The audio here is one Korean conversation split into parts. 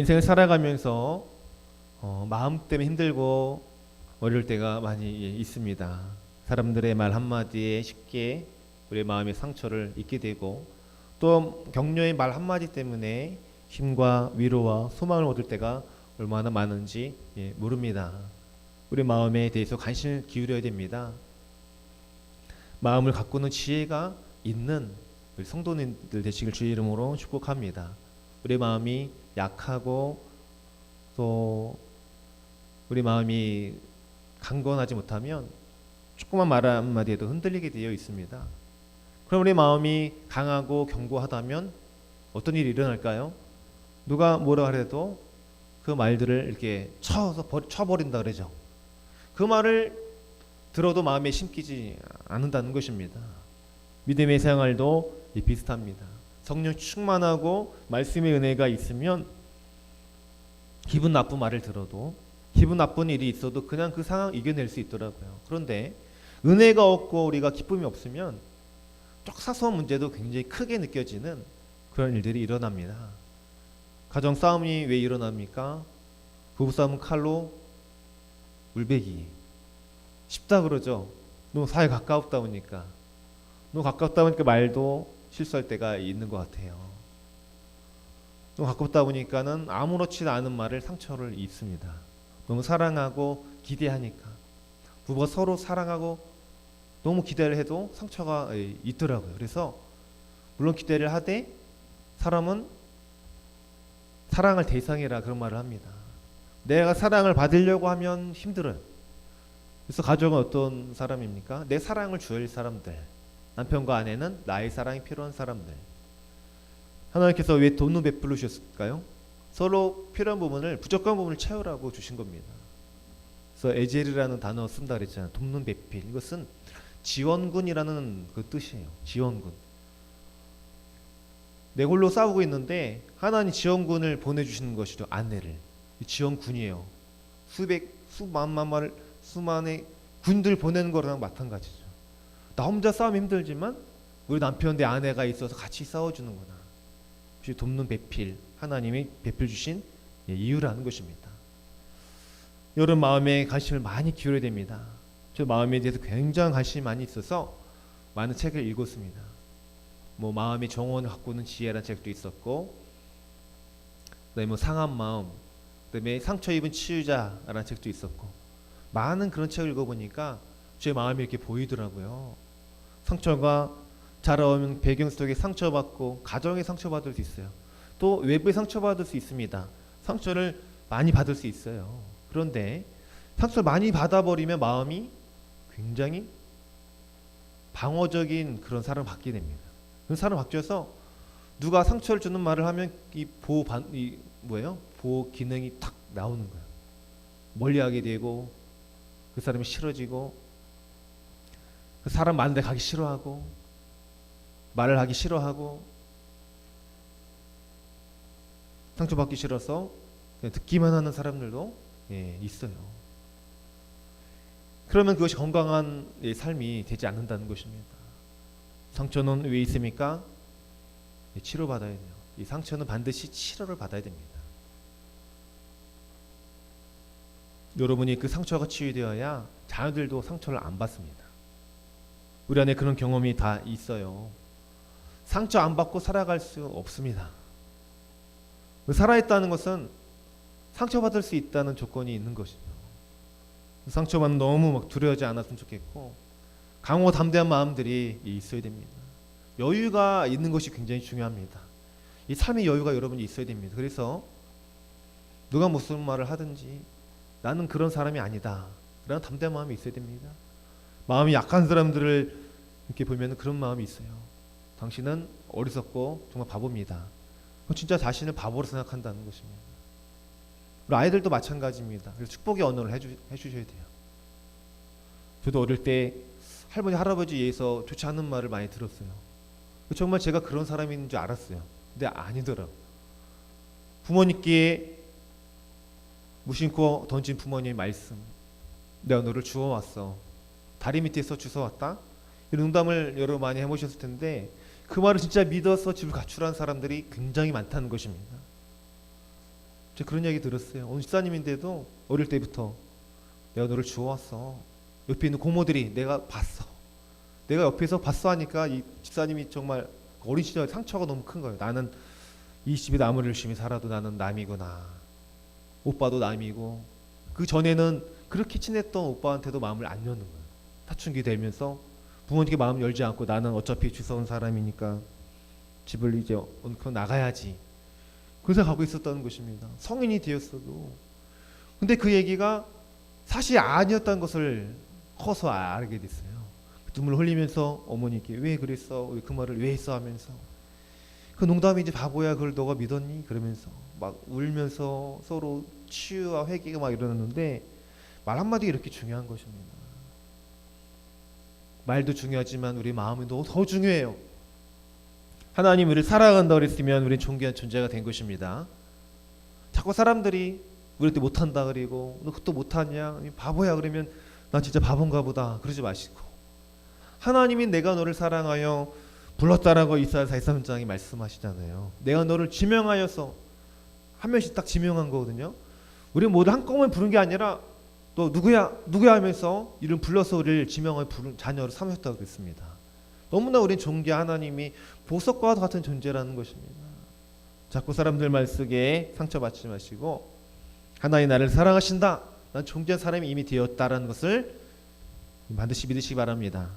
인생을 살아가면서 마음 때문에 힘들고 어려울 때가 많이 있습니다. 사람들의 말 한마디에 쉽게 우리의 마음의 상처를 입게 되고 또 격려의 말 한마디 때문에 힘과 위로와 소망을 얻을 때가 얼마나 많은지 모릅니다. 우리 마음에 대해서 관심을 기울여야 됩니다. 마음을 가꾸는 지혜가 있는 우리 성도님들 되시길 주의 이름으로 축복합니다. 우리 마음이 약하고 또 우리 마음이 강건하지 못하면 조그만 말 한마디에도 흔들리게 되어 있습니다. 그럼 우리 마음이 강하고 견고하다면 어떤 일이 일어날까요? 누가 뭐라 그래도 그 말들을 이렇게 쳐버린다 그러죠. 그 말을 들어도 마음에 심기지 않는다는 것입니다. 믿음의 생활도 비슷합니다. 성령 충만하고 말씀의 은혜가 있으면 기분 나쁜 말을 들어도 기분 나쁜 일이 있어도 그냥 그 상황 이겨낼 수 있더라고요. 그런데 은혜가 없고 우리가 기쁨이 없으면 쪽 사소한 문제도 굉장히 크게 느껴지는 그런 일들이 일어납니다. 가정 싸움이 왜 일어납니까? 부부 싸움은 칼로 물베기 쉽다 그러죠. 너무 사이 가깝다 보니까 너무 가깝다 보니까 말도 실수할 때가 있는 것 같아요. 너무 가깝다 보니까는 아무렇지도 않은 말을 상처를 입습니다. 너무 사랑하고 기대하니까 부부가 서로 사랑하고 너무 기대를 해도 상처가 있더라고요. 그래서 물론 기대를 하되 사람은 사랑을 대상이라 그런 말을 합니다. 내가 사랑을 받으려고 하면 힘들어요. 그래서 가족은 어떤 사람입니까? 내 사랑을 줄 사람들. 남편과 아내는 나의 사랑이 필요한 사람들. 하나님께서 왜 돈을 베풀어 주셨을까요? 서로 필요한 부분을 부족한 부분을 채우라고 주신 겁니다. 그래서 에젤이라는 단어 쓴다 그랬잖아요. 돕는 배필. 이것은 지원군이라는 그 뜻이에요. 지원군. 내 홀로 싸우고 있는데 하나님 지원군을 보내주시는 것이죠. 아내를. 지원군이에요. 수만의 군들 보내는 거랑 마찬가지죠. 나 혼자 싸우면 힘들지만 우리 남편 내 아내가 있어서 같이 싸워주는구나. 돕는 배필, 하나님이 베풀 주신 이유라는 것입니다. 여러분 마음에 관심을 많이 기울여야 됩니다. 저 마음에 대해서 굉장히 관심이 많이 있어서 많은 책을 읽었습니다. 뭐 마음의 정원을 가꾸는 지혜라는 책도 있었고, 그다음에 뭐 상한 마음, 그다음에 상처 입은 치유자라는 책도 있었고, 많은 그런 책을 읽어보니까 제 마음이 이렇게 보이더라고요. 상처가 자라오는 배경 속에 상처받고 가정에 상처받을 수 있어요. 또 외부에 상처받을 수 있습니다. 상처를 많이 받을 수 있어요. 그런데 상처를 많이 받아버리면 마음이 굉장히 방어적인 그런 사람을 받게 됩니다. 그런 사람 바뀌어서 누가 상처를 주는 말을 하면 이 보호 기능이 탁 나오는 거예요. 멀리하게 되고 그 사람이 싫어지고 그 사람 많은 데 가기 싫어하고 말을 하기 싫어하고 상처받기 싫어서 그냥 듣기만 하는 사람들도 있어요. 그러면 그것이 건강한 삶이 되지 않는다는 것입니다. 상처는 왜 있습니까? 치료받아야 돼요. 이 상처는 반드시 치료를 받아야 됩니다. 여러분이 그 상처가 치유되어야 자녀들도 상처를 안 받습니다. 우리 안에 그런 경험이 다 있어요. 상처 안 받고 살아갈 수 없습니다. 살아있다는 것은 상처받을 수 있다는 조건이 있는 것이죠. 상처받는 너무 막 두려워하지 않았으면 좋겠고 강호 담대한 마음들이 있어야 됩니다. 여유가 있는 것이 굉장히 중요합니다. 이 삶의 여유가 여러분이 있어야 됩니다. 그래서 누가 무슨 말을 하든지 나는 그런 사람이 아니다 라는 담대한 마음이 있어야 됩니다. 마음이 약한 사람들을 이렇게 보면 그런 마음이 있어요. 당신은 어리석고 정말 바보입니다. 진짜 자신을 바보로 생각한다는 것입니다. 우리 아이들도 마찬가지입니다. 그래서 축복의 언어를 해주셔야 돼요. 저도 어릴 때 할머니 할아버지에 의해서 좋지 않은 말을 많이 들었어요. 정말 제가 그런 사람인 줄 알았어요. 근데 아니더라고요. 부모님께 무심코 던진 부모님의 말씀, 내가 너를 주워왔어, 다리 밑에서 주워왔다, 이런 농담을 여러 많이 해보셨을 텐데 그 말을 진짜 믿어서 집을 가출한 사람들이 굉장히 많다는 것입니다. 제가 그런 얘기 들었어요. 오늘 집사님인데도 어릴 때부터 내가 너를 주워왔어. 옆에 있는 고모들이 내가 봤어. 내가 옆에서 봤어 하니까 이 집사님이 정말 어린 시절 상처가 너무 큰 거예요. 나는 이 집에 아무리 열심히 살아도 나는 남이구나. 오빠도 남이고. 그 전에는 그렇게 친했던 오빠한테도 마음을 안 여는 거예요. 사춘기 되면서 부모님께 마음 열지 않고 나는 어차피 주워온 사람이니까 집을 이제 얹고 나가야지. 그래서 가고 있었다는 것입니다. 성인이 되었어도. 근데 그 얘기가 사실이 아니었다는 것을 커서 알게 됐어요. 눈물 흘리면서 어머니께 왜 그랬어? 그 말을 왜 했어? 하면서 그 농담이지 바보야 그걸 너가 믿었니? 그러면서 막 울면서 서로 치유와 회개가 막 이러는데 말 한마디가 이렇게 중요한 것입니다. 말도 중요하지만 우리 마음이 더 중요해요. 하나님 우리를 사랑한다고 그랬으면 우리는 존귀한 존재가 된 것입니다. 자꾸 사람들이 우리한테 못한다 그리고 너 그것도 못하냐? 바보야 그러면 난 진짜 바본가 보다 그러지 마시고 하나님이 내가 너를 사랑하여 불렀다라고 이사야 43장이 말씀하시잖아요. 내가 너를 지명하여서 한 명씩 딱 지명한 거거든요. 우리 모두 한꺼번에 부른 게 아니라 너 누구야 하면서 이름 불러서 우리를 지명하여 부른 자녀로 삼으셨다고 그랬습니다. 너무나 우린 존귀한 하나님이 보석과 같은 존재라는 것입니다. 자꾸 사람들 말 속에 상처받지 마시고 하나님 나를 사랑하신다. 난 존귀한 사람이 이미 되었다라는 것을 반드시 믿으시기 바랍니다.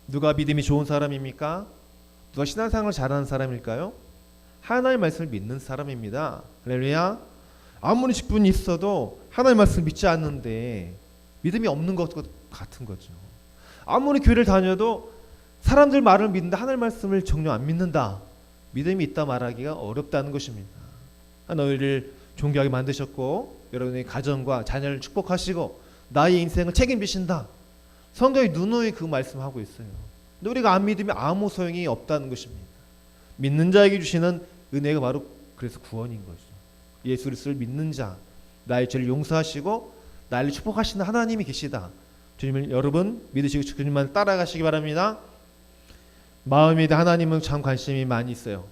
누가 믿음이 좋은 사람입니까? 누가 신앙생활을 잘하는 사람일까요? 하나님의 말씀을 믿는 사람입니다. 할렐루야. 아무리 직분이 있어도 하나님의 말씀을 믿지 않는데 믿음이 없는 것 같은 거죠. 아무리 교회를 다녀도 사람들 말을 믿는다 하나님의 말씀을 정녕 안 믿는다. 믿음이 있다 말하기가 어렵다는 것입니다. 너희를 존귀하게 만드셨고 여러분의 가정과 자녀를 축복하시고 나의 인생을 책임지신다. 성경이 누누이 그 말씀하고 있어요. 근데 우리가 안 믿으면 아무 소용이 없다는 것입니다. 믿는 자에게 주시는 은혜가 바로 그래서 구원인 거죠. 예수 그리스도를 믿는 자, 나의 죄를 용서하시고 나를 축복하시는 하나님이 계시다. 주님을 여러분 믿으시고 주님만 따라가시기 바랍니다. 마음에 대한 하나님은 참 관심이 많이 있어요.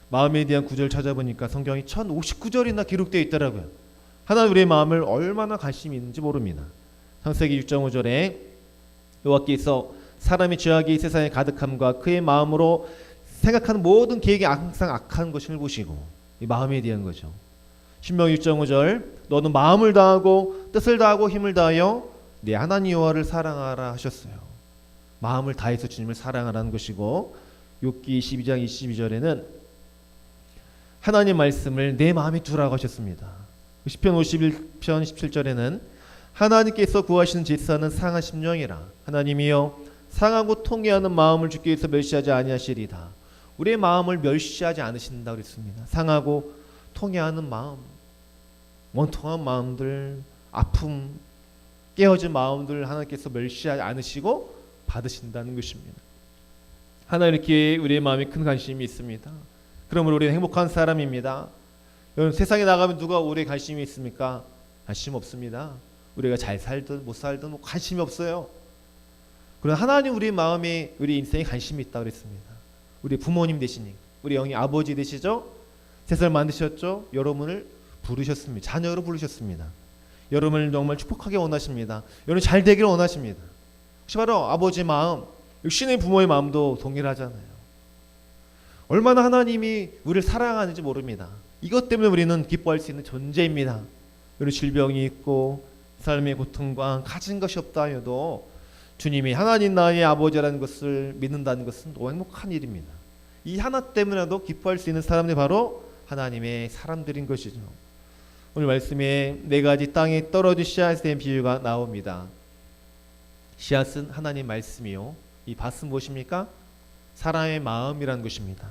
마음에 대한 구절을 찾아보니까 성경이 1059절이나 기록되어 있더라고요. 하나님 우리의 마음을 얼마나 관심이 있는지 모릅니다. 창세기 6.5절에 여호와께서 사람이 죄악이 세상에 가득함과 그의 마음으로 생각하는 모든 계획이 항상 악한 것임을 보시고 이 마음에 대한 거죠. 신명기 6.5절 너는 마음을 다하고 뜻을 다하고 힘을 다하여 네 하나님 여호와를 사랑하라 하셨어요. 마음을 다해서 주님을 사랑하라는 것이고 욥기 22장 22절에는 하나님 말씀을 내 마음에 두라고 하셨습니다. 시편 51편 17절에는 하나님께서 구하시는 제사는 상한 심령이라 하나님이여 상하고 통회하는 마음을 주께 위해서 멸시하지 아니하시리다. 우리의 마음을 멸시하지 않으신다고 그랬습니다. 상하고 통회하는 마음, 원통한 마음들, 아픔, 깨어진 마음들 하나님께서 멸시하지 않으시고 받으신다는 것입니다. 하나님께 우리의 마음에 큰 관심이 있습니다. 그러므로 우리는 행복한 사람입니다. 여러분 세상에 나가면 누가 우리의 관심이 있습니까? 관심 없습니다. 우리가 잘 살든 못 살든 뭐 관심이 없어요. 그러나 하나님 우리 마음에 우리 인생에 관심이 있다고 그랬습니다. 우리 부모님 되시니 우리 영이 아버지 되시죠? 세상을 만드셨죠? 여러분을 부르셨습니다. 자녀로 부르셨습니다. 여러분을 정말 축복하게 원하십니다. 여러분 잘 되기를 원하십니다. 혹시 바로 아버지의 마음, 신의 부모의 마음도 동일하잖아요. 얼마나 하나님이 우리를 사랑하는지 모릅니다. 이것 때문에 우리는 기뻐할 수 있는 존재입니다. 우리 질병이 있고 삶의 고통과 가진 것이 없다 해도 주님이 하나님 나의 아버지라는 것을 믿는다는 것은 너무 행복한 일입니다. 이 하나 때문에도 기뻐할 수 있는 사람들이 바로 하나님의 사람들인 것이죠. 오늘 말씀에 네 가지 땅에 떨어진 씨앗에 대한 비유가 나옵니다. 씨앗은 하나님 말씀이요. 이 밭은 무엇입니까? 사람의 마음이라는 것입니다.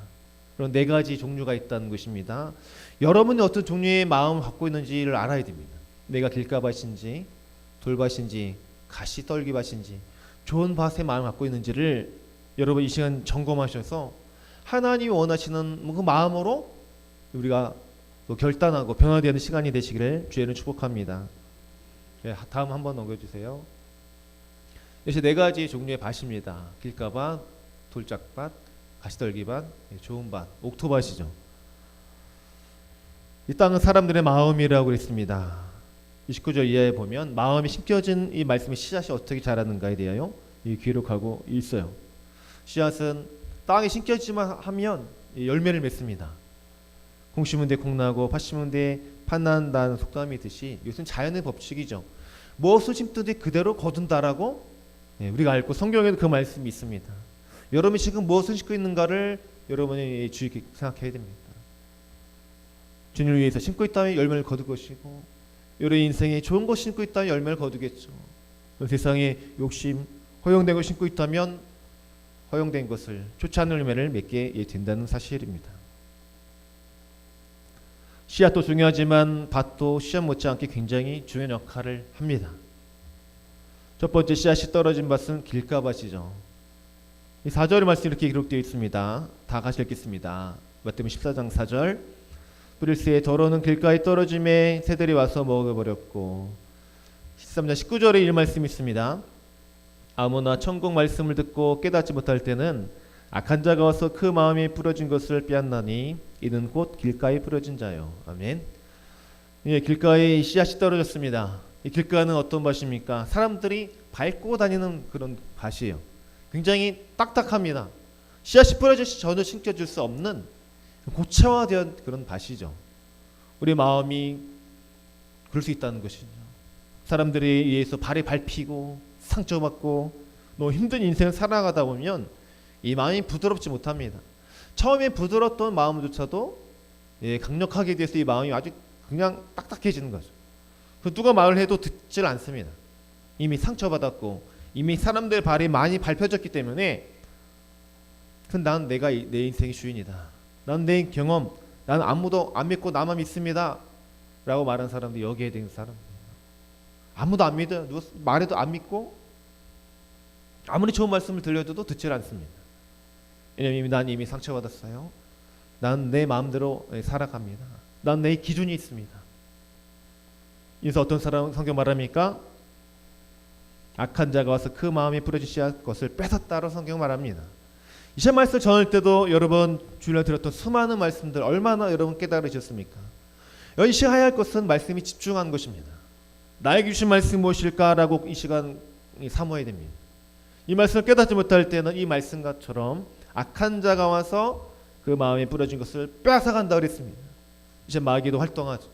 그런 네 가지 종류가 있다는 것입니다. 여러분이 어떤 종류의 마음을 갖고 있는지를 알아야 됩니다. 내가 길가밭인지 돌밭인지 가시떨기밭인지 좋은 밭의 마음을 갖고 있는지를 여러분 이 시간 점검하셔서 하나님이 원하시는 그 마음으로 우리가 또 결단하고 변화되는 시간이 되시기를 주의는 축복합니다. 다음 한번 넘겨주세요. 이것이 네 가지 종류의 밭입니다. 길가밭, 돌짝밭, 가시떨기밭, 좋은 밭, 옥토밭이죠. 이 땅은 사람들의 마음이라고 했습니다. 29절 이하에 보면 마음이 심겨진 이 말씀의 씨앗이 어떻게 자라는가에 대하여 기록하고 있어요. 씨앗은 땅에 심겨지만 하면 열매를 맺습니다. 공 심은 데 콩 나고 팥 심은 데 팥 난다는 속담이 있듯이 이것은 자연의 법칙이죠. 무엇을 심든지 그대로 거둔다라고 우리가 알고 성경에도 그 말씀이 있습니다. 여러분이 지금 무엇을 심고 있는가를 여러분이 주의 깊게 생각해야 됩니다. 주님을 위해서 심고 있다면 열매를 거둘 것이고, 여러분 인생에 좋은 것 심고 있다면 열매를 거두겠죠. 세상에 욕심, 허용된 것 심고 있다면 허용된 것을, 좋지 않은 열매를 맺게 된다는 사실입니다. 씨앗도 중요하지만 밭도 씨앗 못지않게 굉장히 중요한 역할을 합니다. 첫 번째 씨앗이 떨어진 밭은 길가밭이죠. 이 4절의 말씀이 이렇게 기록되어 있습니다. 다 같이 읽겠습니다. 마태복음 14장 4절. 뿌릴새에 더러는 길가에 떨어짐에 새들이 와서 먹어버렸고. 13장 19절에 이 말씀이 있습니다. 아무나 천국 말씀을 듣고 깨닫지 못할 때는 악한 자가 와서 그 마음에 뿌려진 것을 빼앗나니 이는 곧 길가에 뿌려진 자요. 아멘. 예, 길가에 씨앗이 떨어졌습니다. 이 길가는 어떤 밭입니까? 사람들이 밟고 다니는 그런 밭이에요. 굉장히 딱딱합니다. 씨앗이 뿌려져서 전혀 심겨질 수 없는 고체화된 그런 밭이죠. 우리 마음이 그럴 수 있다는 것이죠. 사람들에 의해서 발에 밟히고 상처받고 너무 힘든 인생을 살아가다 보면 이 마음이 부드럽지 못합니다. 처음에 부드럽던 마음조차도 강력하게 돼서 이 마음이 아주 그냥 딱딱해지는 거죠. 누가 말을 해도 듣질 않습니다. 이미 상처받았고 이미 사람들 발이 많이 밟혀졌기 때문에 난 내가 내 인생의 주인이다. 난 내 경험, 난 아무도 안 믿고 나만 믿습니다 라고 말하는 사람들, 여기에 대한 사람 아무도 안 믿어요. 누가 말해도 안 믿고 아무리 좋은 말씀을 들려줘도 듣질 않습니다. 왜냐하면 난 이미 상처받았어요. 난 내 마음대로 살아갑니다. 난 내 기준이 있습니다. 그래서 어떤 사람 성경 말합니까? 악한 자가 와서 그 마음에 뿌려진 씨앗 것을 뺏었다로 성경 말합니다. 이 말씀을 전할 때도 여러분 주일날 들었던 수많은 말씀들 얼마나 여러분 깨달으셨습니까? 연시해야 할 것은 말씀이 집중한 것입니다. 나에게 주신 말씀이 무엇일까라고 이 시간 사모해야 됩니다. 이 말씀을 깨닫지 못할 때는 이 말씀과처럼 악한 자가 와서 그 마음에 뿌려진 것을 빼앗아간다 그랬습니다. 이제 마귀도 활동하죠.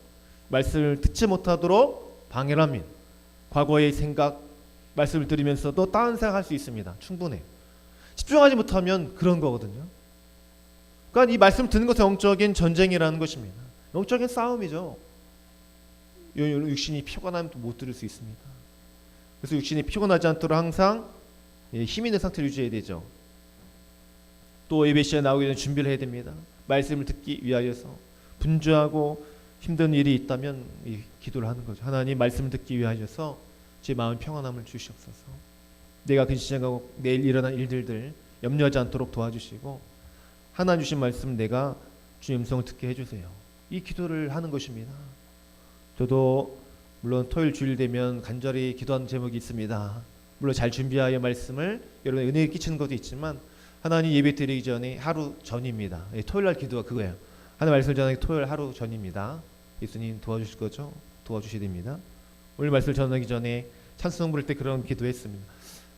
말씀을 듣지 못하도록 방해를 합니다. 과거의 생각, 말씀을 들으면서도 다른 생각할 수 있습니다. 충분해요. 집중하지 못하면 그런 거거든요. 그러니까 이 말씀 듣는 것은 영적인 전쟁이라는 것입니다. 영적인 싸움이죠. 육신이 피곤하면 못 들을 수 있습니다. 그래서 육신이 피곤하지 않도록 항상 힘 있는 상태를 유지해야 되죠. 또 예배 시간에 나오기 전에 준비를 해야 됩니다. 말씀을 듣기 위하여서 분주하고 힘든 일이 있다면 기도를 하는 거죠. 하나님, 말씀을 듣기 위하여서 제 마음 평안함을 주시옵소서. 내가 그 시간하고 내일 일어난 일들을 염려하지 않도록 도와주시고 하나님 주신 말씀 내가 주님 음성을 듣게 해주세요. 이 기도를 하는 것입니다. 저도 물론 토요일 주일 되면 간절히 기도하는 제목이 있습니다. 물론 잘 준비하여 말씀을 여러분의 은혜에 끼치는 것도 있지만 하나님 예배 드리기 전에 하루 전입니다. 토요일날 기도가 그거예요. 하나님 말씀을 전하기 토요일 하루 전입니다. 예수님 도와주실 거죠? 도와주셔야 됩니다. 오늘 말씀을 전하기 전에 찬송 부를 때 그런 기도했습니다.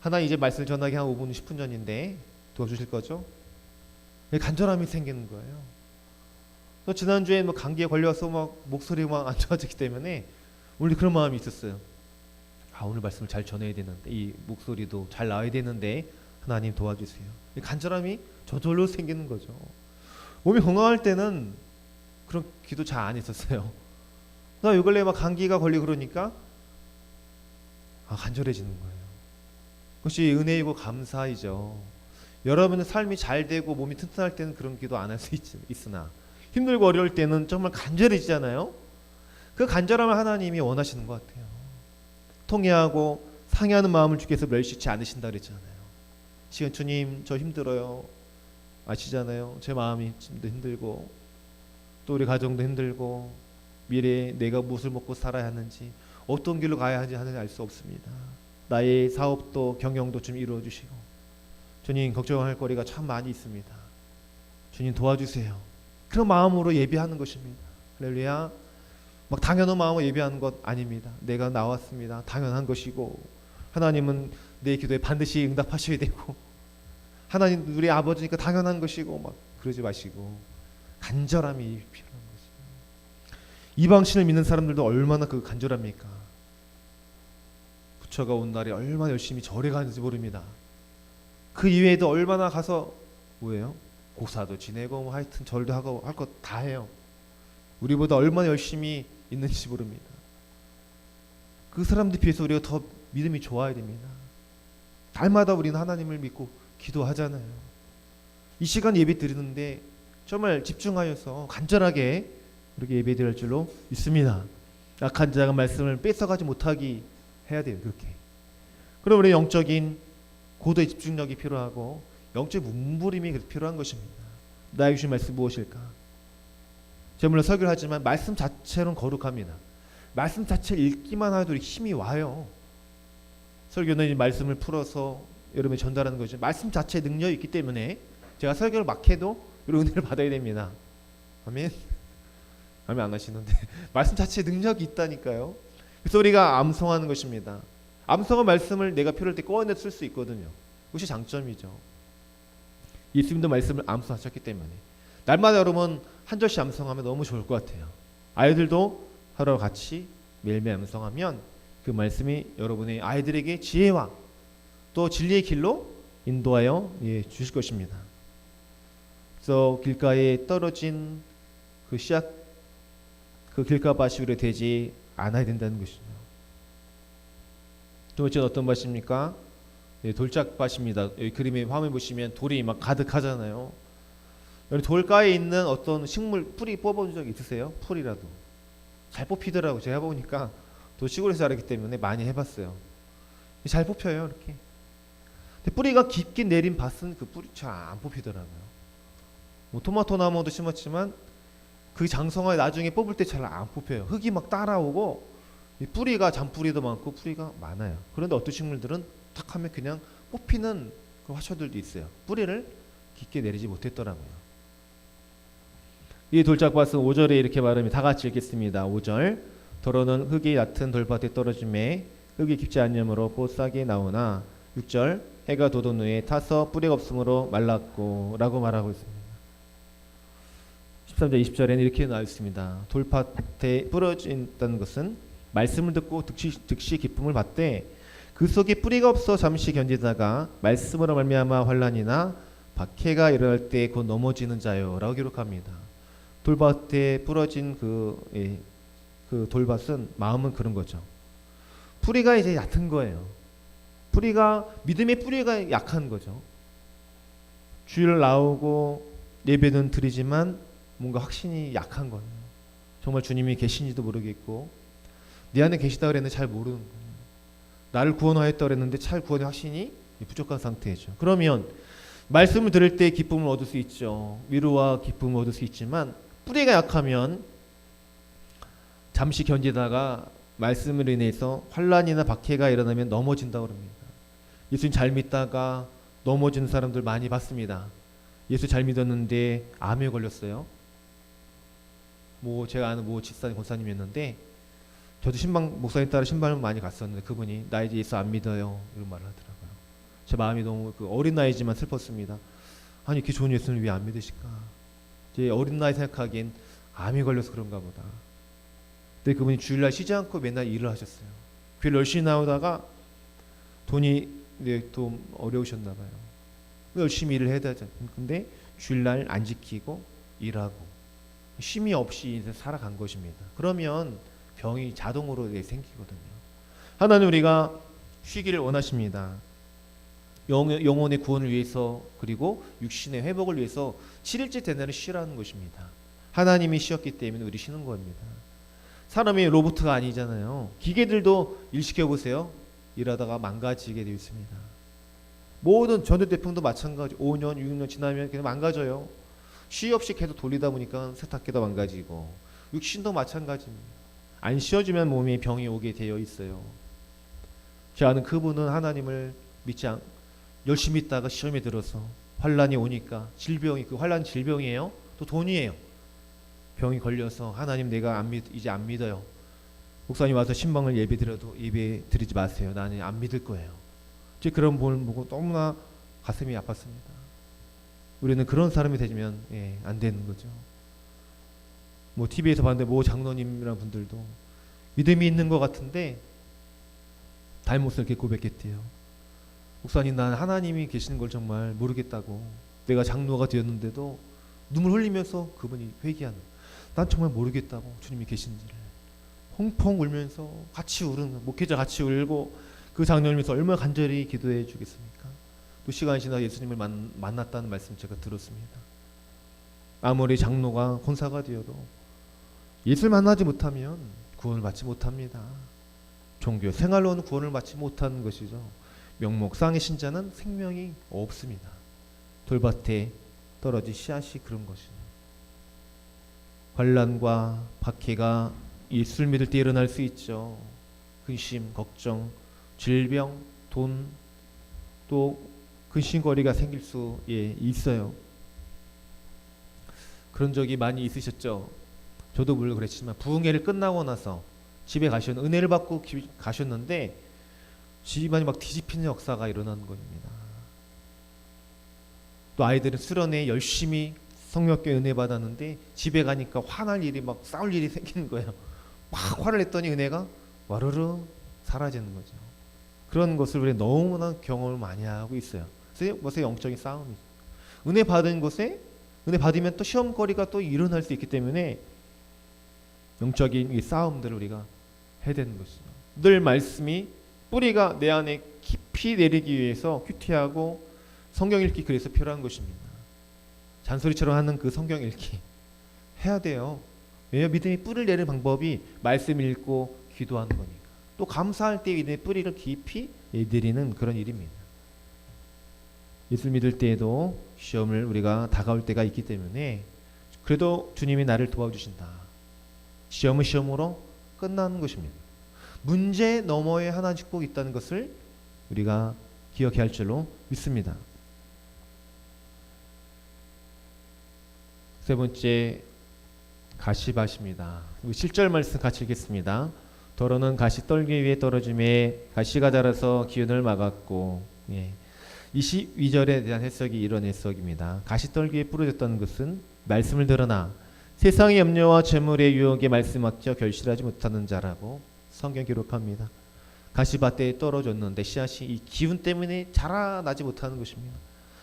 하나님 이제 말씀을 전하기 한 5분 10분 전인데 도와주실 거죠? 간절함이 생기는 거예요. 또 지난주에 감기에 걸려서 목소리가 안 좋아졌기 때문에 오늘 그런 마음이 있었어요. 오늘 말씀을 잘 전해야 되는데 이 목소리도 잘 나와야 되는데 하나님 도와주세요. 간절함이 저절로 생기는 거죠. 몸이 건강할 때는 그런 기도 잘 안 했었어요. 나 요 근래 감기가 걸리고 그러니까 간절해지는 거예요. 그것이 은혜이고 감사이죠. 여러분의 삶이 잘 되고 몸이 튼튼할 때는 그런 기도 안 할 수 있으나 힘들고 어려울 때는 정말 간절해지잖아요. 그 간절함을 하나님이 원하시는 것 같아요. 통회하고 상해하는 마음을 주께서 멸시치 않으신다 그랬잖아요. 지금 주님 저 힘들어요. 아시잖아요. 제 마음이 힘들고 또 우리 가정도 힘들고 미래에 내가 무엇을 먹고 살아야 하는지 어떤 길로 가야 하는지 알 수 없습니다. 나의 사업도 경영도 좀 이루어 주시고 주님 걱정할 거리가 참 많이 있습니다. 주님 도와주세요. 그런 마음으로 예배하는 것입니다. 할렐루야. 막 당연한 마음으로 예배하는 것 아닙니다. 내가 나왔습니다. 당연한 것이고 하나님은 내 기도에 반드시 응답하셔야 되고 하나님 우리 아버지니까 당연한 것이고 막 그러지 마시고 간절함이 필요한 것입니다. 이방신을 믿는 사람들도 얼마나 그 간절합니까? 부처가 온 날에 얼마나 열심히 절에 가는지 모릅니다. 그 이외에도 얼마나 가서 뭐예요? 고사도 지내고 뭐 하여튼 절도 하고 할 것 다 해요. 우리보다 얼마나 열심히 있는지 모릅니다. 그 사람들에 비해서 우리가 더 믿음이 좋아야 됩니다. 날마다 우리는 하나님을 믿고 기도하잖아요. 이 시간 예배 드리는데 정말 집중하여서 간절하게 그렇게 예배 드릴 줄로 믿습니다. 약한 자가 말씀을 뺏어가지 못하게 해야 돼요. 그렇게. 그럼 우리 영적인 고도의 집중력이 필요하고 영적 문부림이 필요한 것입니다. 나에게 주신 말씀 무엇일까? 제가 물론 설교를 하지만 말씀 자체는 거룩합니다. 말씀 자체를 읽기만 해도 힘이 와요. 설교는 이 말씀을 풀어서 여러분이 전달하는 거죠. 말씀 자체에 능력이 있기 때문에 제가 설교를 막 해도 이런 은혜를 받아야 됩니다. 아멘. 아멘 안 하시는데 말씀 자체에 능력이 있다니까요. 그래서 우리가 암송하는 것입니다. 암송한 말씀을 내가 필요할 때 꺼내 쓸 수 있거든요. 그것이 장점이죠. 예수님도 말씀을 암송하셨기 때문에 날마다 여러분 한 절씩 암송하면 너무 좋을 것 같아요. 아이들도 하루와 같이 매일매일 암송하면 그 말씀이 여러분의 아이들에게 지혜와 또 진리의 길로 인도하여 주실 것입니다. 그래서 길가에 떨어진 그 씨앗, 그 길가밭이 우리 되지 않아야 된다는 것이죠. 두 번째는 어떤 밭입니까? 돌짝밭입니다. 여기 그림에 화면 보시면 돌이 막 가득하잖아요. 여기 돌가에 있는 어떤 식물 뿌리 뽑아본 적 있으세요? 풀이라도 잘 뽑히더라고. 제가 보니까 또 시골에서 자라기 때문에 많이 해봤어요. 잘 뽑혀요 이렇게. 근데 뿌리가 깊게 내린 밭은 그 뿌리 잘 안 뽑히더라고요. 뭐 토마토 나무도 심었지만 그 장성화에 나중에 뽑을 때 잘 안 뽑혀요. 흙이 막 따라오고 이 뿌리가 잔뿌리도 많고 뿌리가 많아요. 그런데 어떤 식물들은 탁 하면 그냥 뽑히는 그 화초들도 있어요. 뿌리를 깊게 내리지 못했더라고요. 이 돌짝밭은 5절에 이렇게 말합니다. 다 같이 읽겠습니다. 5절 더러는 흙이 얕은 돌밭에 떨어짐에 흙이 깊지 않으므로 꽃 싹이 나오나 6절 해가 돋은 후에 타서 뿌리가 없으므로 말랐고 라고 말하고 있습니다. 13절 20절에는 이렇게 나와 있습니다. 돌밭에 부러진다는 것은 말씀을 듣고 즉시 기쁨을 받되 그 속에 뿌리가 없어 잠시 견디다가 말씀으로 말미암아 환난이나 박해가 일어날 때 곧 넘어지는 자요 라고 기록합니다. 돌밭에 부러진 그 돌밭은 마음은 그런 거죠. 뿌리가 이제 얕은 거예요. 뿌리가 믿음의 뿌리가 약한 거죠. 주일 나오고 예배는 드리지만 뭔가 확신이 약한 거예요. 정말 주님이 계신지도 모르겠고 내 안에 계시다 그랬는데 잘 모르는 거예요. 나를 구원하였다 그랬는데 잘 구원의 확신이 부족한 상태죠. 그러면 말씀을 들을 때 기쁨을 얻을 수 있죠. 위로와 기쁨을 얻을 수 있지만 뿌리가 약하면 잠시 견디다가 말씀을 인해서 환난이나 박해가 일어나면 넘어진다고 합니다. 예수님 잘 믿다가 넘어지는 사람들 많이 봤습니다. 예수 잘 믿었는데 암에 걸렸어요. 뭐 제가 아는 뭐 집사님 권사님이었는데 저도 신방 목사님 따라 신방을 많이 갔었는데 그분이 나 이제 예수 안 믿어요 이런 말을 하더라고요. 제 마음이 너무 어린 나이지만 슬펐습니다. 아니 이렇게 좋은 예수는 왜 안 믿으실까? 제 어린 나이 생각하기엔 암이 걸려서 그런가 보다. 근데 그분이 주일날 쉬지 않고 맨날 일을 하셨어요. 교회 열심히 나오다가 돈이 좀 어려우셨나 봐요. 열심히 일을 해야 되잖아요. 근데 주일날 안 지키고 일하고 쉼이 없이 살아간 것입니다. 그러면 병이 자동으로 생기거든요. 하나님 우리가 쉬기를 원하십니다. 영혼의 구원을 위해서 그리고 육신의 회복을 위해서 7일째 된 날을 쉬라는 것입니다. 하나님이 쉬었기 때문에 우리 쉬는 겁니다. 사람이 로봇가 아니잖아요. 기계들도 일 시켜보세요. 일하다가 망가지게 되어 있습니다. 모든 전자제품도 마찬가지. 5년, 6년 지나면 그냥 망가져요. 쉬 없이 계속 돌리다 보니까 세탁기도 망가지고 육신도 마찬가지입니다. 안 쉬어주면 몸에 병이 오게 되어 있어요. 제가 아는 그분은 하나님을 믿지 않고 열심히 있다가 시험에 들어서 환란이 오니까 질병이 그 환란 질병이에요. 또 돈이에요. 병이 걸려서 하나님 내가 이제 안 믿어요. 목사님 와서 신방을 예배 드려도 예배 드리지 마세요. 나는 안 믿을 거예요. 제 그런 볼 보고 너무나 가슴이 아팠습니다. 우리는 그런 사람이 되면 안 되는 거죠. 뭐 TV에서 봤는데 모 장로님이란 분들도 믿음이 있는 것 같은데 달못을 이렇게 고백했대요. 목사님, 난 하나님이 계시는 걸 정말 모르겠다고. 내가 장로가 되었는데도 눈물 흘리면서 그분이 회개하는, 난 정말 모르겠다고 주님이 계신지를 펑펑 울면서 같이 우는, 목회자 같이 울고 그 장로님께서 얼마나 간절히 기도해 주겠습니까? 또 시간이 지나 예수님을 만났다는 말씀 제가 들었습니다. 아무리 장로가 권사가 되어도 예수를 만나지 못하면 구원을 받지 못합니다. 종교 생활로는 구원을 받지 못하는 것이죠. 명목상의 신자는 생명이 없습니다. 돌밭에 떨어진 씨앗이 그런 것이죠. 환난과 박해가 예수를 믿을 때 일어날 수 있죠. 근심, 걱정, 질병, 돈, 또 근심거리가 생길 수 있어요. 그런 적이 많이 있으셨죠. 저도 물론 그랬지만 부흥회를 끝나고 나서 집에 은혜를 받고 가셨는데 집안이 막 뒤집히는 역사가 일어나는 겁니다. 또 아이들은 수련회 열심히 성령께 은혜 받았는데 집에 가니까 화날 일이, 막 싸울 일이 생기는 거예요. 막 화를 냈더니 은혜가 와르르 사라지는 거죠. 그런 것을 우리 너무나 경험을 많이 하고 있어요. 그래서 영적인 싸움이죠. 은혜 받은 곳에 은혜 받으면 또 시험거리가 또 일어날 수 있기 때문에 영적인 이 싸움들을 우리가 해야 되는 것이죠. 늘 말씀이 뿌리가 내 안에 깊이 내리기 위해서 큐티하고 성경 읽기 그래서 필요한 것입니다. 잔소리처럼 하는 그 성경 읽기 해야 돼요. 왜냐하면 믿음이 뿌리를 내리는 방법이 말씀 읽고 기도하는 거니까. 또 감사할 때 믿음의 뿌리를 깊이 내리는 그런 일입니다. 예수 믿을 때에도 시험을 우리가 다가올 때가 있기 때문에 그래도 주님이 나를 도와주신다. 시험은 시험으로 끝나는 것입니다. 문제 너머에 하나씩 꼭 있다는 것을 우리가 기억해야 할 줄로 믿습니다. 세 번째, 가시밭입니다. 7절 말씀 같이 읽겠습니다. 더러는 가시 떨기 위에 떨어짐에 가시가 자라서 기운을 막았고, 22절에 대한 해석이 이런 해석입니다. 가시 떨기에 부러졌다는 것은 말씀을 들으나 세상의 염려와 재물의 유혹에 말씀 맡겨 결실하지 못하는 자라고 성경 기록합니다. 가시밭에 떨어졌는데 씨앗이 이 기운 때문에 자라나지 못하는 것입니다.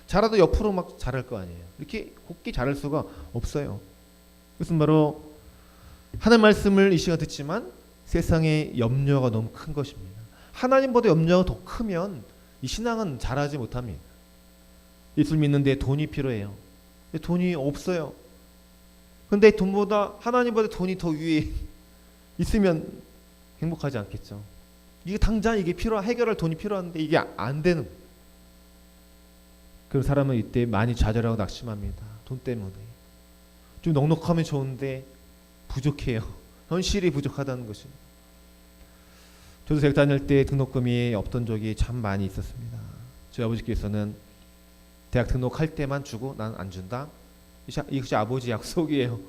자라도 옆으로 막 자랄 거 아니에요. 이렇게 곱게 자랄 수가 없어요. 그것은 바로 하나님 말씀을 이 시간 듣지만 세상의 염려가 너무 큰 것입니다. 하나님보다 염려가 더 크면 이 신앙은 자라지 못합니다. 예수 믿는데 돈이 필요해요. 근데 돈이 없어요. 근데 돈보다 하나님보다 돈이 더 위에 있으면 행복하지 않겠죠. 이게 당장 이게 해결할 돈이 필요한데 이게 안 되는. 그런 사람은 이때 많이 좌절하고 낙심합니다. 돈 때문에. 좀 넉넉하면 좋은데 부족해요. 현실이 부족하다는 것입니다. 저도 대학 다닐 때 등록금이 없던 적이 참 많이 있었습니다. 저희 아버지께서는 대학 등록할 때만 주고 난 안 준다. 이것이 아버지 약속이에요.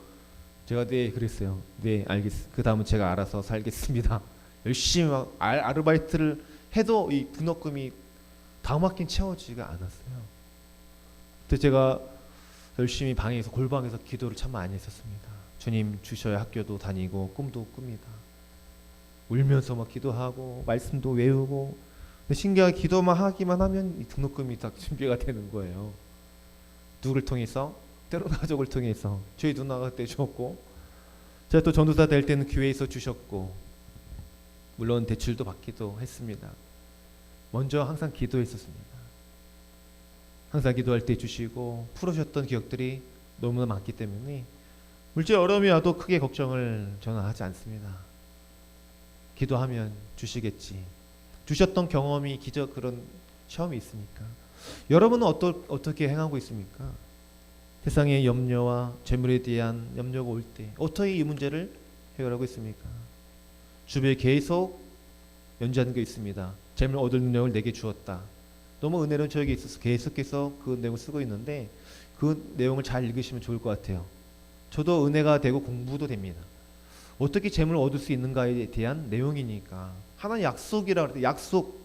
제가 네 그랬어요. 네 그 다음은 제가 알아서 살겠습니다. 열심히 막 아르바이트를 해도 이 등록금이 다음 학기는 채워지지가 않았어요. 그때 제가 열심히 방에서 골방에서 기도를 참 많이 했었습니다. 주님 주셔야 학교도 다니고 꿈도 꿉니다. 울면서 막 기도하고 말씀도 외우고. 근데 신기하게 기도만 하기만 하면 이 등록금이 다 준비가 되는 거예요. 누구를 통해서? 때로는 가족을 통해서. 저희 누나가 그때 주었고, 제가 또 전도사 될 때는 교회에서 주셨고, 물론 대출도 받기도 했습니다. 먼저 항상 기도했었습니다. 항상 기도할 때 주시고 풀어주셨던 기억들이 너무나 많기 때문에 물질 어려움이 와도 크게 걱정을 저는 하지 않습니다. 기도하면 주시겠지. 주셨던 경험이 기적 그런 시험이 있으니까. 여러분은 어떻게 행하고 있습니까? 세상의 염려와 재물에 대한 염려가 올 때 어떻게 이 문제를 해결하고 있습니까? 주변에 계속 연주하는 게 있습니다. 재물 얻을 능력을 내게 주었다. 너무 은혜로운 저에게 있어서 계속해서 그 내용을 쓰고 있는데 그 내용을 잘 읽으시면 좋을 것 같아요. 저도 은혜가 되고 공부도 됩니다. 어떻게 재물을 얻을 수 있는가에 대한 내용이니까. 하나님 약속이라 그럴 때 약속,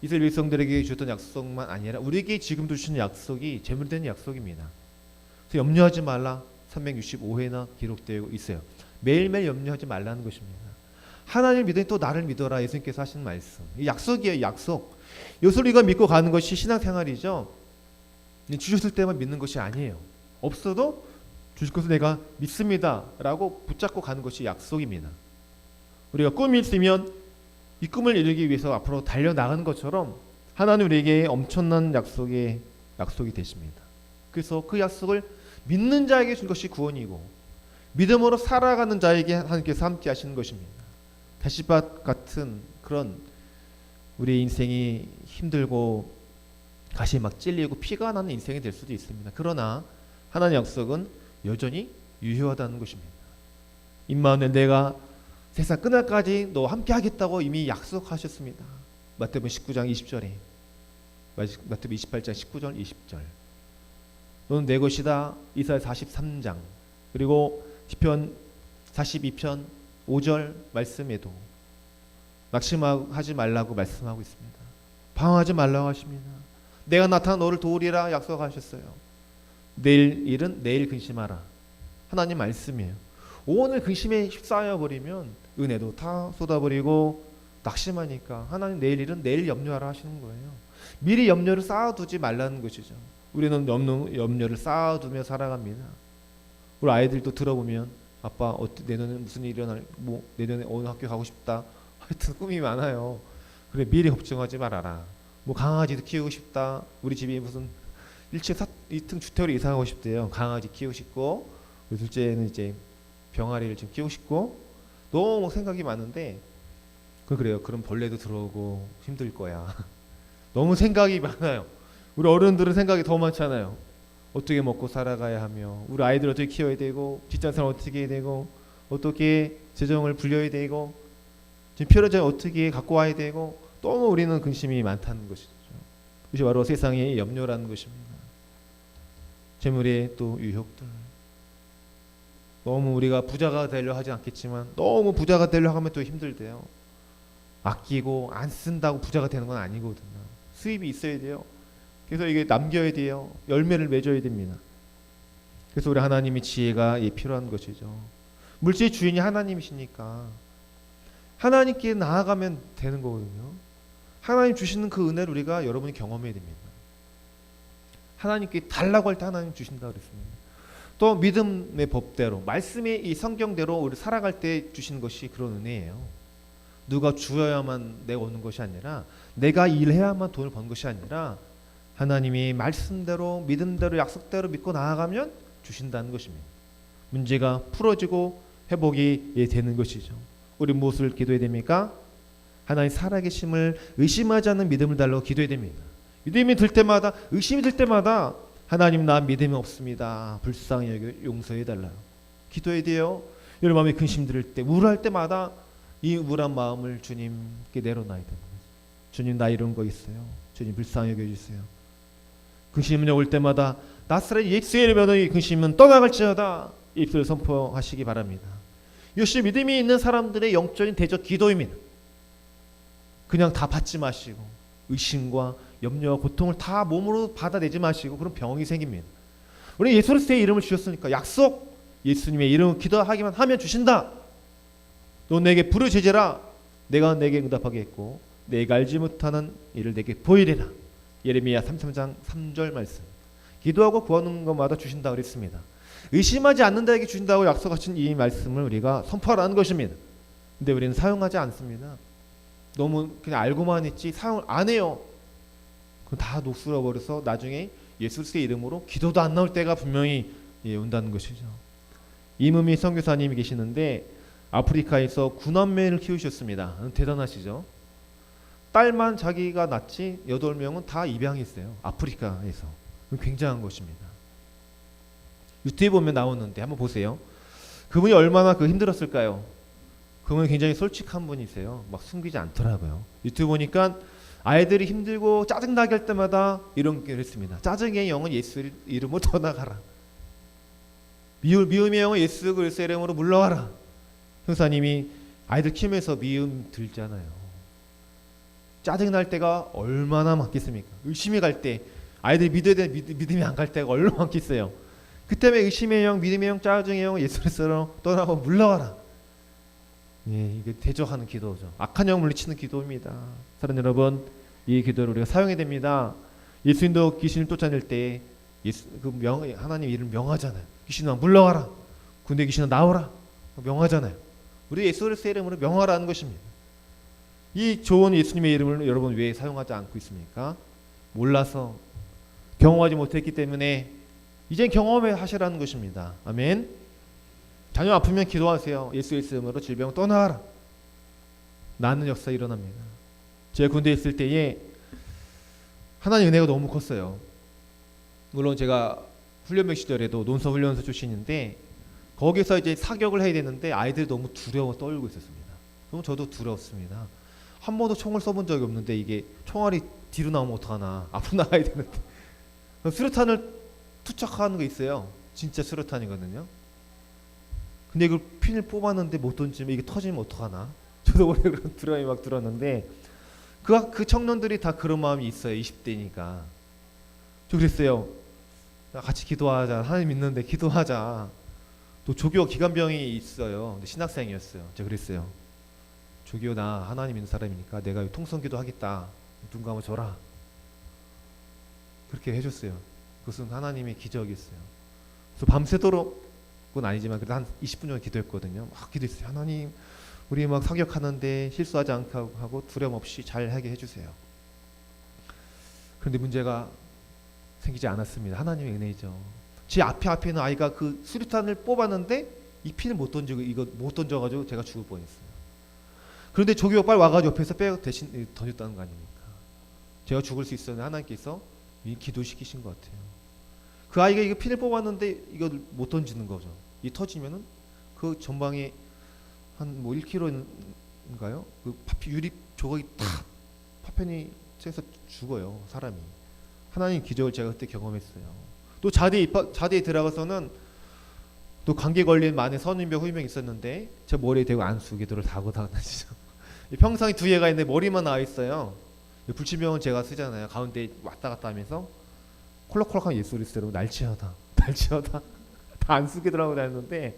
이스라엘 백성들에게 주셨던 약속만 아니라 우리에게 지금도 주시는 약속이 재물되는 약속입니다. 그래서 염려하지 말라 365회나 기록되어 있어요. 매일매일 염려하지 말라는 것입니다. 하나님을 믿으니 또 나를 믿어라, 예수님께서 하신 말씀. 이 약속이에요, 약속. 이것을 우리가 믿고 가는 것이 신앙생활이죠. 주셨을 때만 믿는 것이 아니에요. 없어도 주실 것을 내가 믿습니다 라고 붙잡고 가는 것이 약속입니다. 우리가 꿈이 있으면 이 꿈을 이루기 위해서 앞으로 달려나가는 것처럼 하나님 우리에게 엄청난 약속이 되십니다. 그래서 그 약속을 믿는 자에게 준 것이 구원이고 믿음으로 살아가는 자에게 하나님께서 함께 하시는 것입니다. 다시밭 같은 그런 우리 인생이 힘들고 가시 막 찔리고 피가 나는 인생이 될 수도 있습니다. 그러나 하나님의 약속은 여전히 유효하다는 것입니다. 임마누엘, 내가 세상 끝날까지 너 함께 하겠다고 이미 약속하셨습니다. 마태복음 19장 20절에, 마태복음 28장 19절 20절. 너는 내 것이다. 이사야 43장, 그리고 시편 42편 5절 말씀에도 낙심하지 말라고 말씀하고 있습니다. 방황하지 말라고 하십니다. 내가 나타나 너를 도우리라 약속하셨어요. 내일 일은 내일 근심하라. 하나님 말씀이에요. 오늘 근심에 휩싸여 버리면 은혜도 다 쏟아버리고 낙심하니까 하나님 내일 일은 내일 염려하라 하시는 거예요. 미리 염려를 쌓아두지 말라는 것이죠. 우리는 염려를 쌓아두며 살아갑니다. 우리 아이들도 들어보면 아빠 내년에 무슨 일이 일어날, 뭐 내년에 어느 학교 가고 싶다, 하여튼 꿈이 많아요. 그래, 미리 걱정하지 말아라. 뭐 강아지도 키우고 싶다. 우리 집이 무슨 1층 2층 주택으로 이사하고 싶대요. 강아지 키우고 싶고, 둘째는 이제 병아리를 좀 키우고 싶고, 너무 생각이 많은데 그래요. 그럼 벌레도 들어오고 힘들 거야. 너무 생각이 많아요. 우리 어른들은 생각이 더 많잖아요. 어떻게 먹고 살아가야 하며, 우리 아이들 어떻게 키워야 되고, 직장생활 어떻게 해야 되고, 어떻게 재정을 불려야 되고, 지금 필요한 어떻게 갖고 와야 되고, 너무 우리는 근심이 많다는 것이죠. 그것이 바로 세상의 염려라는 것입니다. 재물의 또 유혹들. 너무 우리가 부자가 되려 하지 않겠지만 너무 부자가 되려 하면 또 힘들대요. 아끼고 안 쓴다고 부자가 되는 건 아니거든요. 수입이 있어야 돼요. 그래서 이게 남겨야 돼요. 열매를 맺어야 됩니다. 그래서 우리 하나님의 지혜가 필요한 것이죠. 물질의 주인이 하나님이시니까 하나님께 나아가면 되는 거거든요. 하나님 주시는 그 은혜를 우리가 여러분이 경험해야 됩니다. 하나님께 달라고 할 때 하나님 주신다 그랬습니다. 또 믿음의 법대로, 말씀의 이 성경대로 우리 살아갈 때 주시는 것이 그런 은혜예요. 누가 주어야만 내가 오는 것이 아니라, 내가 일해야만 돈을 버는 것이 아니라, 하나님이 말씀대로 믿음대로 약속대로 믿고 나아가면 주신다는 것입니다. 문제가 풀어지고 회복이 되는 것이죠. 우리 무엇을 기도해야 됩니까? 하나님 살아계심을 의심하지 않는 믿음을 달라고 기도해야 됩니다. 믿음이 들 때마다, 의심이 들 때마다 하나님 나 믿음이 없습니다. 불쌍히 여겨 용서해 달라요. 기도해야 돼요. 여러분 마음에 근심 들 때, 우울할 때마다 이 우울한 마음을 주님께 내려놔야 됩니다. 주님 나 이런 거 있어요. 주님 불쌍히 여겨주세요. 근심이 올 때마다 나사렛 예수의 이름으로 이 근심은 떠나갈지어다 입술을 선포하시기 바랍니다. 이것이 믿음이 있는 사람들의 영적인 대적 기도입니다. 그냥 다 받지 마시고 의심과 염려와 고통을 다 몸으로 받아내지 마시고 그런 병이 생깁니다. 우리 예수 그리스도의 이름을 주셨으니까 약속, 예수님의 이름을 기도하기만 하면 주신다. 너 내게 부르짖으라 내가 내게 응답하게 했고 내가 알지 못하는 일을 내게 보이리라. 예레미야 33장 3절 말씀. 기도하고 구하는 것마다 주신다고 그랬습니다. 의심하지 않는 자에게 주신다고 약속하신 이 말씀을 우리가 선포하라는 것입니다. 근데 우리는 사용하지 않습니다. 너무 그냥 알고만 있지 사용을 안 해요. 그럼 다 녹슬어 버려서 나중에 예수 그리스도의 이름으로 기도도 안 나올 때가 분명히 온다는 것이죠. 이문미 선교사님이 계시는데 아프리카에서 9남매를 키우셨습니다. 대단하시죠. 딸만 자기가 낳지 8명은 다 입양했어요. 아프리카에서. 굉장한 것입니다. 유튜브에 보면 나오는데 한번 보세요. 그분이 얼마나 힘들었을까요? 그분이 굉장히 솔직한 분이세요. 막 숨기지 않더라고요. 유튜브 보니까 아이들이 힘들고 짜증나게 할 때마다 이런 게 했습니다. 짜증의 영은 예수 이름으로 떠나가라. 미움의 영혼 예수 그리스도의 이름으로 물러가라. 형사님이 아이들 키우면서 미움 들잖아요. 짜증 날 때가 얼마나 많겠습니까? 의심이 갈 때, 아이들이 믿어야 되는 믿음이 안 갈 때가 얼마나 많겠어요. 그 때문에 의심의 영, 믿음의 영, 짜증의 영 예수 그리스도로 떠나고 물러가라. 예, 이게 대적하는 기도죠. 악한 영 물리치는 기도입니다. 사랑하는 여러분, 이 기도를 우리가 사용해야 됩니다. 예수님도 귀신을 쫓아낼 때 하나님 이름 명하잖아요. 귀신아 물러가라. 군대 귀신아 나오라. 명하잖아요. 우리 예수 그리스도의 이름으로 명하라는 것입니다. 이 좋은 예수님의 이름을 여러분 왜 사용하지 않고 있습니까? 몰라서, 경험하지 못했기 때문에 이젠 경험하시라는 것입니다. 아멘. 자녀 아프면 기도하세요. 예수의 이름으로 질병 떠나가라. 낫는 역사 일어납니다. 제가 군대에 있을 때에 하나님 은혜가 너무 컸어요. 물론 제가 훈련병 시절에도 논서훈련소 출신인데 거기서 이제 사격을 해야 되는데 아이들이 너무 두려워 떨고 있었습니다. 그럼 저도 두려웠습니다. 한 번도 총을 써본 적이 없는데 이게 총알이 뒤로 나오면 어떡하나. 앞으로 나가야 되는데. 수류탄을 투척하는 거 있어요. 진짜 수류탄이거든요. 근데 이걸 핀을 뽑았는데 못 던지면 이게 터지면 어떡하나. 저도 원래 그런 두려움이 막 들었는데 그 청년들이 다 그런 마음이 있어요. 20대니까. 저 그랬어요. 같이 기도하자. 하나님 믿는데 기도하자. 또 조교 기관병이 있어요. 근데 신학생이었어요. 제가 그랬어요. 조교 나 하나님 믿는 사람이니까 내가 통성기도 하겠다. 눈 감아 줘라. 그렇게 해줬어요. 그것은 하나님의 기적이었어요. 그래서 밤새도록은 아니지만 그래도 한 20분 정도 기도했거든요. 막 기도했어요. 하나님 우리 막 사격하는데 실수하지 않게 하고 두려움 없이 잘 하게 해주세요. 그런데 문제가 생기지 않았습니다. 하나님의 은혜죠. 제 앞에 있는 아이가 그 수류탄을 뽑았는데 이 핀을 못 던져가지고 제가 죽을 뻔했어요. 그런데 조교가 빨리 와가지고 옆에서 빼고 대신 던졌다는 거 아닙니까? 제가 죽을 수 있었는데 하나님께서 기도시키신 것 같아요. 그 아이가 이거 핀을 뽑았는데 이걸 못 던지는 거죠. 이 터지면은 그 전방에 한 1km인가요? 그 유리 조각이 탁 파편이 쳐서 죽어요. 사람이. 하나님 기적을 제가 그때 경험했어요. 또 자대에 들어가서는 또 감기 걸린 만에 선임병 후임병 있었는데 제 머리에 대고 안수 기도를 다 하고 다니죠. 평상이 두 개가 있는데 머리만 나와 있어요. 불치병은 제가 쓰잖아요. 가운데 왔다 갔다 하면서 콜록콜록한 예수 그리스도로 날치하다 다 안수 기도를 하고 다녔는데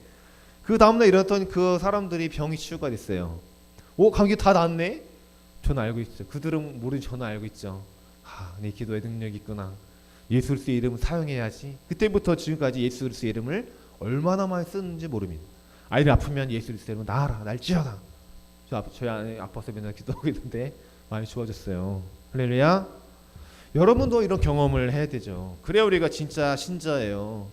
그 다음날 일어났더니 그 사람들이 병이 치유가 됐어요. 오 감기 다 낫네? 저는 알고 있죠. 그들은 모르지 저는 알고 있죠. 내 기도에 능력이 있구나. 예수 그리스도의 이름을 사용해야지. 그때부터 지금까지 예수 그리스도의 이름을 얼마나 많이 쓰는지 모릅니다. 아이들 아프면 예수 그리스도의 이름으로 나아라 날지어다. 저희 아내 아파서 맨날 기도하고 있는데 많이 좋아졌어요. 할렐루야. 여러분도 이런 경험을 해야 되죠. 그래야 우리가 진짜 신자예요.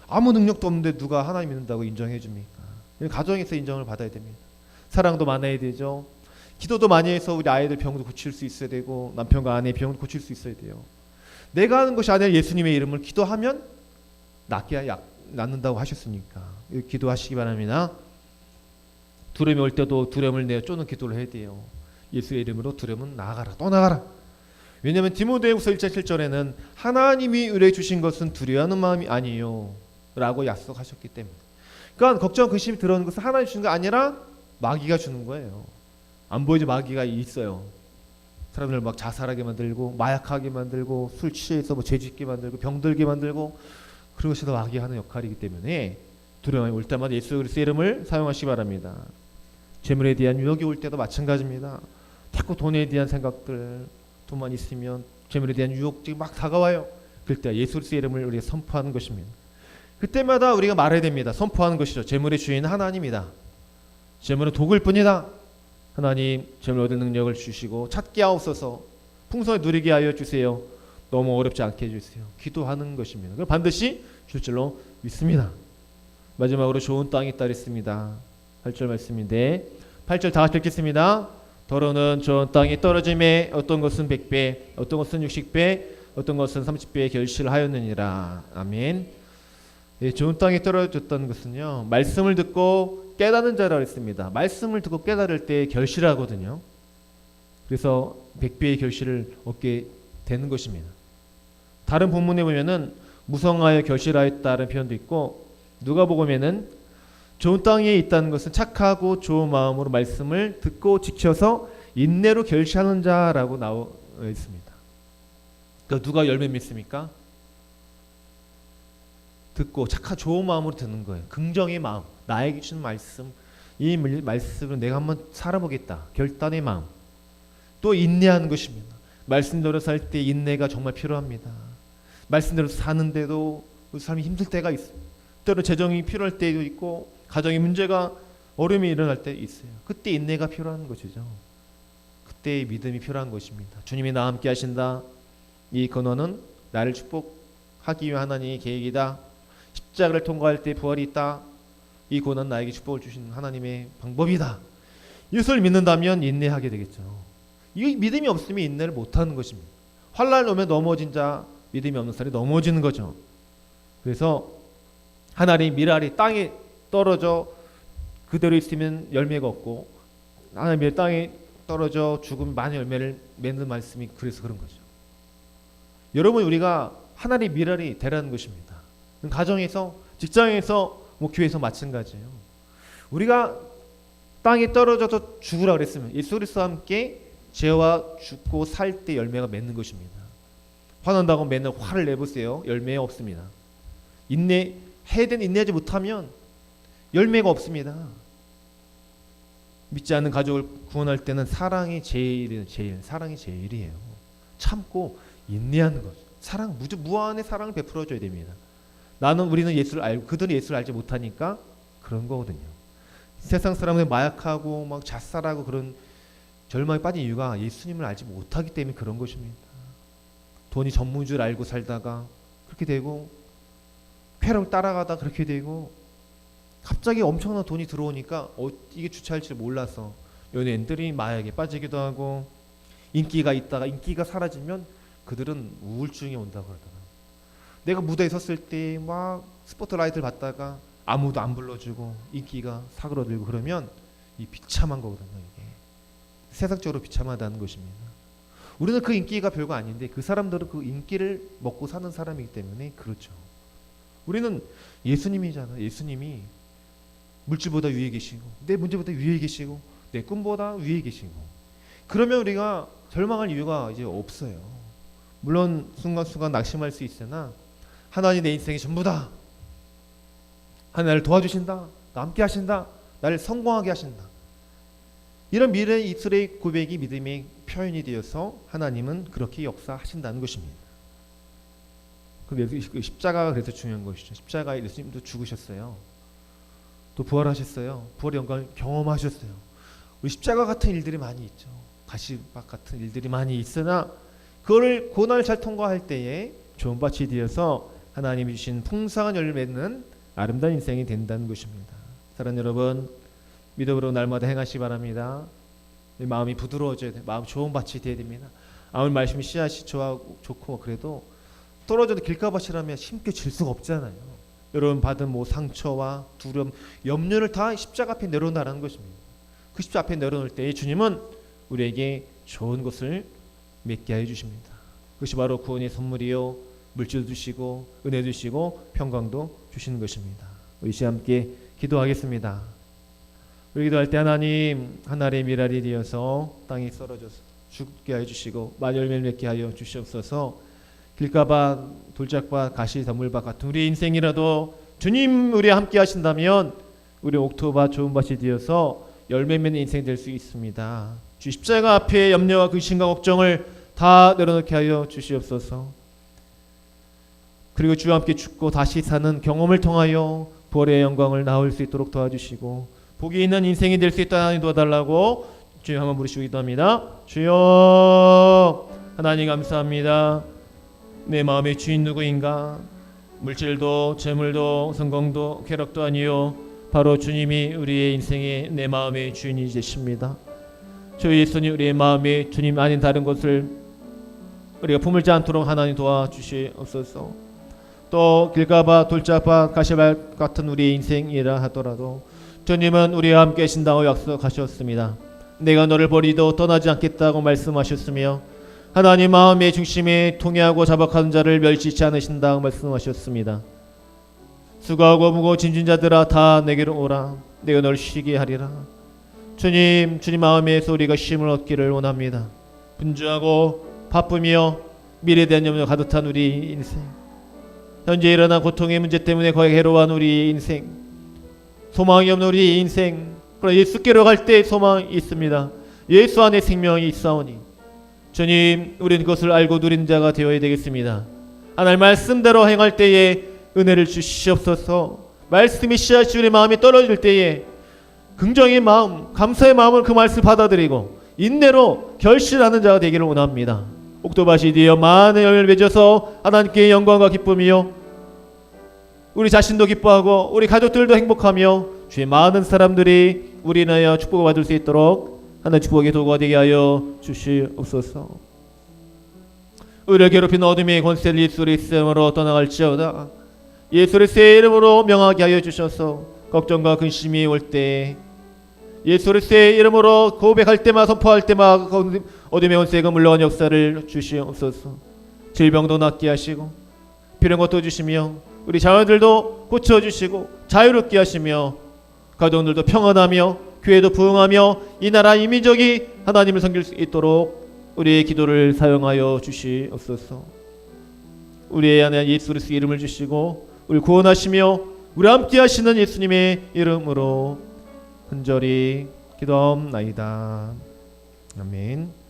아무 능력도 없는데 누가 하나님 믿는다고 인정해 줍니까? 가정에서 인정을 받아야 됩니다. 사랑도 많아야 되죠. 기도도 많이 해서 우리 아이들 병도 고칠 수 있어야 되고 남편과 아내의 병도 고칠 수 있어야 돼요. 내가 하는 것이 아니라 예수님의 이름을 기도하면 낫는다고 하셨으니까 기도하시기 바랍니다. 두려움이 올 때도 두려움을 내어 쫓는 기도를 해야 돼요. 예수의 이름으로 두려움은 나아가라 떠나가라. 왜냐하면 디모데후서 1장 7절에는 하나님이 의뢰 주신 것은 두려워하는 마음이 아니에요 라고 약속하셨기 때문에. 그러니까 걱정 근심이 들어오는 것은 하나님이 주는 게 아니라 마귀가 주는 거예요. 안 보이지 마귀가 있어요. 사람들 막 자살하게 만들고 마약하게 만들고 술 취해서 죄짓게 만들고 병들게 만들고 그런 것이 다 마귀가 하는 역할이기 때문에 두려움이 올 때마다 예수 그리스도의 이름을 사용하시기 바랍니다. 재물에 대한 유혹이 올 때도 마찬가지입니다. 자꾸 돈에 대한 생각들 돈만 있으면 재물에 대한 유혹이 막 다가와요. 그럴 때 예수 그리스도의 이름을 우리가 선포하는 것입니다. 그때마다 우리가 말해야 됩니다. 선포하는 것이죠. 재물의 주인은 하나님이다. 재물은 도구일 뿐이다. 하나님 재물 얻는 능력을 주시고 찾게 하옵소서. 풍성히 누리게 하여 주세요. 너무 어렵지 않게 해주세요. 기도하는 것입니다. 그걸 반드시 줄 줄로 믿습니다. 마지막으로 좋은 땅이 있다 그랬습니다. 8절 말씀인데 8절 다 같이 읽겠습니다. 더러는 좋은 땅이 떨어짐에 어떤 것은 100배 어떤 것은 60배 어떤 것은 30배의 결실을 하였느니라. 아멘. 예, 좋은 땅에 떨어졌다는 것은요 말씀을 듣고 깨닫는 자라 했습니다. 말씀을 듣고 깨달을 때 결실하거든요. 그래서 100배의 결실을 얻게 되는 것입니다. 다른 본문에 보면은 무성하여 결실하였다는 표현도 있고 누가복음에는 좋은 땅에 있다는 것은 착하고 좋은 마음으로 말씀을 듣고 지켜서 인내로 결실하는 자라고 나와 있습니다. 그러니까 누가 열매 맺습니까? 듣고 착하 좋은 마음으로 듣는 거예요. 긍정의 마음, 나에게 주신 말씀, 이 말씀을 내가 한번 살아보겠다. 결단의 마음. 또 인내하는 것입니다. 말씀대로 살 때 인내가 정말 필요합니다. 말씀대로 사는데도 그 삶이 힘들 때가 있어요. 때로 재정이 필요할 때도 있고 가정의 문제가 어려움이 일어날 때 있어요. 그때 인내가 필요한 것이죠. 그때 믿음이 필요한 것입니다. 주님이 나와 함께 하신다. 이 근원은 나를 축복하기 위한 하나님의 계획이다. 십자가를 통과할 때 부활이 있다. 이 고난 나에게 축복을 주신 하나님의 방법이다. 이것을 믿는다면 인내하게 되겠죠. 이 믿음이 없으면 인내를 못하는 것입니다. 환난을 오면 넘어진 자, 믿음이 없는 사람이 넘어지는 거죠. 그래서 하나님의 미랄이 땅에 떨어져 그대로 있으면 열매가 없고 하나님의 땅에 떨어져 죽으면 많은 열매를 맺는 말씀이 그래서 그런 거죠. 여러분, 우리가 하나님의 미랄이 되라는 것입니다. 가정에서, 직장에서, 교회에서 마찬가지예요. 우리가 땅에 떨어져서 죽으라 그랬으면 예수 그리스도와 함께 죄와 죽고 살 때 열매가 맺는 것입니다. 화난다고 맨날 화를 내보세요. 열매 없습니다. 해야 되는 인내하지 못하면 열매가 없습니다. 믿지 않는 가족을 구원할 때는 사랑이 사랑이 제일이에요. 참고 인내하는 것. 무한의 사랑을 베풀어줘야 됩니다. 우리는 예수를 알고 그들은 예수를 알지 못하니까 그런 거거든요. 세상 사람들 마약하고 막 자살하고 그런 절망에 빠진 이유가 예수님을 알지 못하기 때문에 그런 것입니다. 돈이 전부인 줄 알고 살다가 그렇게 되고 쾌락을 따라가다 그렇게 되고 갑자기 엄청난 돈이 들어오니까 이게 주체할지 몰라서 연예인들이 마약에 빠지기도 하고 인기가 있다가 인기가 사라지면 그들은 우울증이 온다고 그러더라고요. 내가 무대에 섰을 때 막 스포트라이트를 받다가 아무도 안 불러주고 인기가 사그러들고 그러면 이 비참한 거거든요. 이게 세상적으로 비참하다는 것입니다. 우리는 그 인기가 별거 아닌데 그 사람들은 그 인기를 먹고 사는 사람이기 때문에 그렇죠. 우리는 예수님이잖아요. 예수님이 물질보다 위에 계시고 내 문제보다 위에 계시고 내 꿈보다 위에 계시고 그러면 우리가 절망할 이유가 이제 없어요. 물론 순간순간 낙심할 수 있으나 하나님 내 인생이 전부다. 하나님 나를 도와주신다. 나 함께 하신다. 나를 성공하게 하신다. 이런 미래 이스라엘 고백이 믿음의 표현이 되어서 하나님은 그렇게 역사하신다는 것입니다. 그 십자가가 그래서 중요한 것이죠. 십자가에 예수님도 죽으셨어요. 또 부활하셨어요. 부활의 영광을 경험하셨어요. 우리 십자가 같은 일들이 많이 있죠. 가시밭 같은 일들이 많이 있으나 그거를 고난을 잘 통과할 때에 좋은 밭이 되어서 하나님이 주신 풍성한 열매를 맺는 아름다운 인생이 된다는 것입니다. 사랑하는 여러분, 믿음으로 날마다 행하시기 바랍니다. 마음이 부드러워져야 돼요. 마음 좋은 밭이 되어야 됩니다. 아무리 말씀이 씨앗이 좋고 그래도 떨어져도 길가밭이라면 심게 질 수가 없잖아요. 여러분 받은 상처와 두려움, 염려를 다 십자가 앞에 내려놓으라는 것입니다. 그 십자가 앞에 내려놓을 때 주님은 우리에게 좋은 것을 맺게 해 주십니다. 그것이 바로 구원의 선물이요, 물질도 주시고 은혜 주시고 평강도 주시는 것입니다. 우리 시간 함께 기도하겠습니다. 우리 기도할 때 하나님의 미랄이 되어서 땅에 썰어져서 죽게 해 주시고 많은 열매를 맺게 하여 주시옵소서. 길가밭, 돌짝밭, 가시, 더물밭 같은 우리 인생이라도 주님 우리와 함께 하신다면 우리 옥토밭, 좋은 밭이 되어서 열매 맺는 인생이 될 수 있습니다. 주 십자가 앞에 염려와 근심과 걱정을 다 내려놓게 하여 주시옵소서. 그리고 주와 함께 죽고 다시 사는 경험을 통하여 부활의 영광을 나올 수 있도록 도와주시고 복이 있는 인생이 될 수 있다 하나님 도와달라고 주여 한번 부르시고 기도합니다. 주여 하나님 감사합니다. 내 마음의 주인 누구인가? 물질도 재물도 성공도 쾌락도 아니요 바로 주님이 우리의 인생의 내 마음의 주인이 되십니다. 주 예수님 우리의 마음의 주님 아닌 다른 것을 우리가 품을지 않도록 하나님 도와주시옵소서. 또 길가밭 돌짝밭 가시밭 같은 우리의 인생이라 하더라도 주님은 우리와 함께 계신다고 약속하셨습니다. 내가 너를 버리도 떠나지 않겠다고 말씀하셨으며 하나님 마음의 중심에 통해하고 자박하는 자를 멸시치 않으신다고 말씀하셨습니다. 수고하고 무거워 짐진 자들아 다 내게로 오라. 내가 널 쉬게 하리라. 주님 마음에서 우리가 쉼을 얻기를 원합니다. 분주하고 바쁘며 미래에 대한 염려 가득한 우리 인생, 현재 일어난 고통의 문제 때문에 거의 괴로워한 우리 인생, 소망이 없는 우리 인생, 그러나 예수께로 갈 때 소망이 있습니다. 예수 안에 생명이 있사오니 주님, 우리는 그것을 알고 누린 자가 되어야 되겠습니다. 하나님 말씀대로 행할 때에 은혜를 주시옵소서. 말씀이 씨앗이 우리 마음에 떨어질 때에 긍정의 마음, 감사의 마음을 그 말씀을 받아들이고 인내로 결실하는 자가 되기를 원합니다. 옥토밭이 되어 많은 열매를 맺어서 하나님께 영광과 기쁨이요, 우리 자신도 기뻐하고 우리 가족들도 행복하며 주의 많은 사람들이 우리 인하여 축복을 받을 수 있도록 하나님 축복의 도구가 되게 하여 주시옵소서. 우리를 괴롭히는 어둠의 권세를 예수 그리스도로 떠나갈지어다. 예수 그리스도의 이름으로 명하게 하여 주셔서 걱정과 근심이 올 때 예수 그리스도의 이름으로 고백할 때마다 선포할 때마다 어둠의 권세가 물러간 역사를 주시옵소서. 질병도 낫게 하시고 필요한 것도 주시며 우리 자녀들도 고쳐주시고 자유롭게 하시며 가정들도 평안하며 교회도 부흥하며 이 나라 이민족이 하나님을 섬길 수 있도록 우리의 기도를 사용하여 주시옵소서. 우리의 안에 예수 그리스도 이름을 주시고 우리 구원하시며 우리 함께 하시는 예수님의 이름으로 간절히 기도하옵나이다. 아멘.